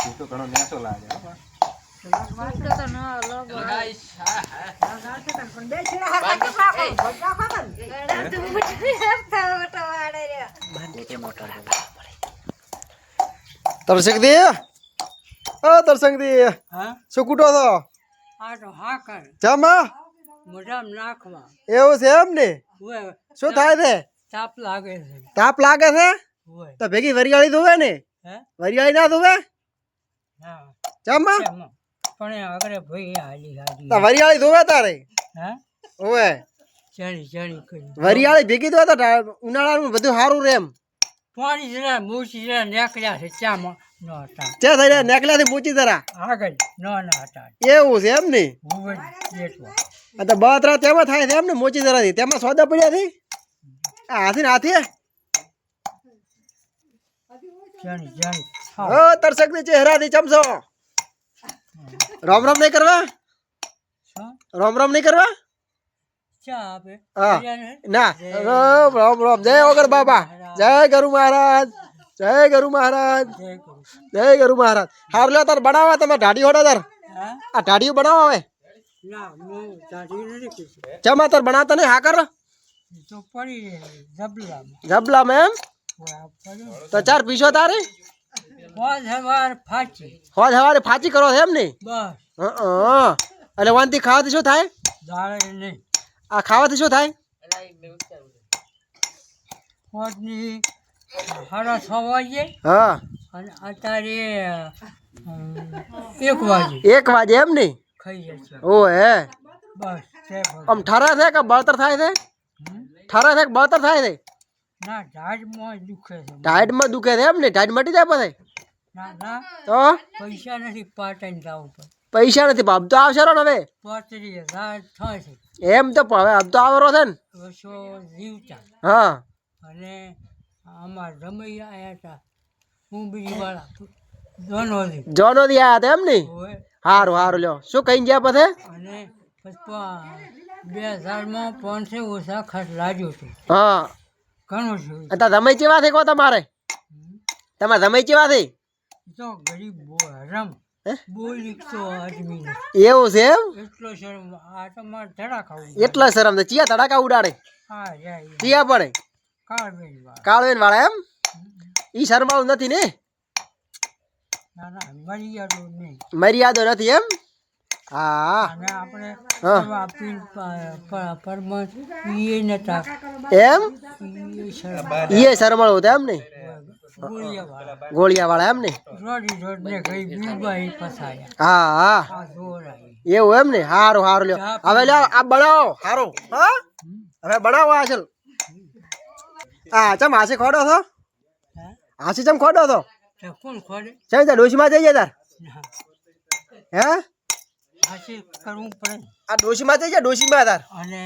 તો ઘણો નેસો લાગે હો દર્શક દી દર્શક દી શું કૂટો છો જમા એવું છે એમ ને શું થાય છે તાપ લાગે છે તો ભેગી વરિયાળી ધોવે ને વરિયાળી ના ધોવે જમા વરિયાળી ધોવે તારે ઓવે વરિયાળી ભેગી ધોવે તો ઉનાળાનું બધું સારું રે એમ પાણી જરા મૂછી જરા નેકળ્યા છે ચામાં ન હતા ચા થઈ રહ્યા નેકલ્યા થી મૂચી જરા આગળ ન હતા એવું છે એમ ને હું જેટલો તો બતરા તેમાં થાય છે એમ ને મોચી જરા થી તેમાં સોદા પડ્યા થી હાથી હાથી જાણી જાણી ઓ દર્શક ની ચહેરા થી ચમસો રામ રામ નહીં કરવા રામ રામ નહીં કરવા ચા આપે હા ના રામ રામ જય ઓગર બાબા જય ગરુ મહારાજ જય ગરુ મહારાજ જય ગરુ મહારાજ હાર લ્યો તાર બનાવા તમે ઢાડી હોડો તાર આ ઢાડીઓ બનાવો હવે ના હું ચાટી નથી કીધું ચમા તાર બનાવતા નહીં હા કર તો પડી જબલા જબલામાં એમ તો ચાર પીસો તારે હોજ હવાર ફાચી હોજ હવારે ફાચી કરો એમ ને બસ એટલે વાનથી ખાવાથી શું થાય દાળે નહીં આ ખાવાથી શું થાય હોજની 6:30 વાગે હા અને અત્યારે 1 વાગે 1 વાગે એમ ને ખાઈ જશે ઓ હે બસ આમ ઠરા છે કે બળતર થાય છે ઠરા છે કે બળતર થાય છે ના ઢાઢમાં દુખે છે ટાઈટમાં દુખે છે એમ ને ટાઈટ મટી જાય પછી ના ના તો પૈસા નથી પાટણ જવું પડે પૈસા નથી બાપ તો આવશે ને હવે 35,000 થાય છે એમ તો હવે આમ તો આવરો છે ને વર્ષો જીવતા હા અને અમાર રમૈયા આવ્યા હતા હું બીજી વાળા જોનોથી જોનો દી આયા હતા એમ ને હોય હારું હારું લ્યો શું કઈ ગયા પછી અને પછી 2000 માં 500 ઓછા ખર્ચ લાગ્યો હતો હા ઘણું છે અત્યારે રમઈ ચેવા થઈ કહો તમારે તમારે રમઈ ચેવા થઈ તો ગરીબ રમ બોલી તો આદમી એવું છે એમ એટલો શરમ આ તમારે ધડા ખાવું એટલા શરમ છે ચિયા તડાકા ઉડાડે હા જાય ચિયા પડે કાળવેલ વાળા કાળવેન વાળા એમ ઈ શરમાળું નથી ને ના ના મર્યાદો નહીં મર્યાદો નથી એમ હા અને આપણે હા પરમત એ નતા એમ ઈએ શરમાળું હતું એમ ને ગોળિયાવાળા ગોળિયા વાળા એમ ને રોડી રોડને ગઈ બીબાઈ ફસાયા હા હા આ જોર આવી એવું એમ ને હારું હારું લ્યો હવે લ્યો આ બનાવો હારું હા હવે બનાવો આ ચલ હા ચમ હાસી ખોડો છો હાસી ચમ ખોડો છો તો કોણ ખોડે ચમ તાર ડોશીમાં જઈએ તાર હે હાસી કરવું પડે આ ડોશીમાં જઈએ ડોશીમાં તાર અને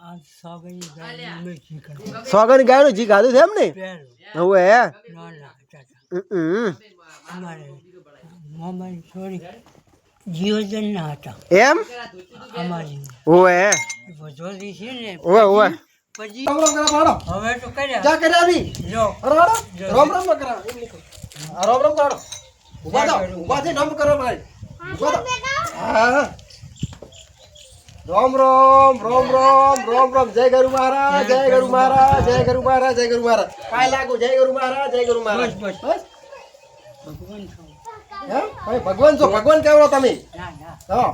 આ સોગની ગાય મેં ચીકણ સોગન ગાયનું જી ખાધું છે એમ ને પહેલો હવે હે ના ચાચા અમારે મોબાઈલ છોડી જીવજન ના હતા એમ અમારી ઓવે જોડી છે ને ઓવે ઓવે પછી રામ રામ કરા હવે તો કર્યા જા કર્યા ની જો અરે રામ રામ ન કરા રામ રામ તાડો ઉભા થઈ નમ કરો ભાઈ હા રામ રામ રામ રામ રામ રામ જય ગરુ મહારાજ જય ગરુ મહારાજ જય ગરુ મહારાજ જય ગરુ મહારાજ પાય લાગુ જય ગરુ મહારાજ જય ગરુ મહારાજ બસ બસ ભગવાન છો હે ભાઈ ભગવાન છો ભગવાન કેવરો તમે ના ના હા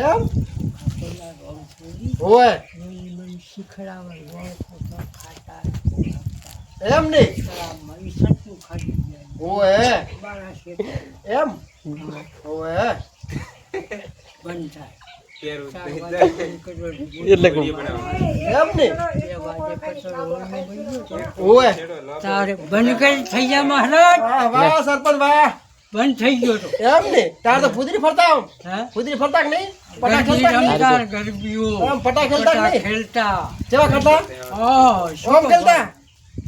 એમ ઓય શીખડાવે ખાતા એમ ને સટનું ખાઈ ઓય જાય એમ ઓય બંધ થાય એટલે એમ ને ઓય તારે બંધ કરી થઈ જાય મહારાજ વાહ વાહ સરપંચ વાહ બંધ થઈ ગયો તો એમ ને તાર તો ફુદરી ફરતા આમ હા ફુદરી ફરતા કે નહીં પટા ખેલતા કે નહીં? રમતા ગરબીઓ આમ પટા ખેલતા કે નહીં? ખેલતા કેવા ખેલતા શું ઓમ ખેલતા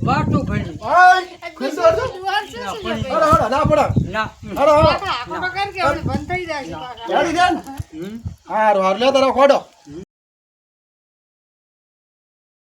વાતો ભરી ઓય ખેલતો હતો હડો હડો ના પડો ના હડો હડો યારી દેન હારું હારું લે તારો ખોડો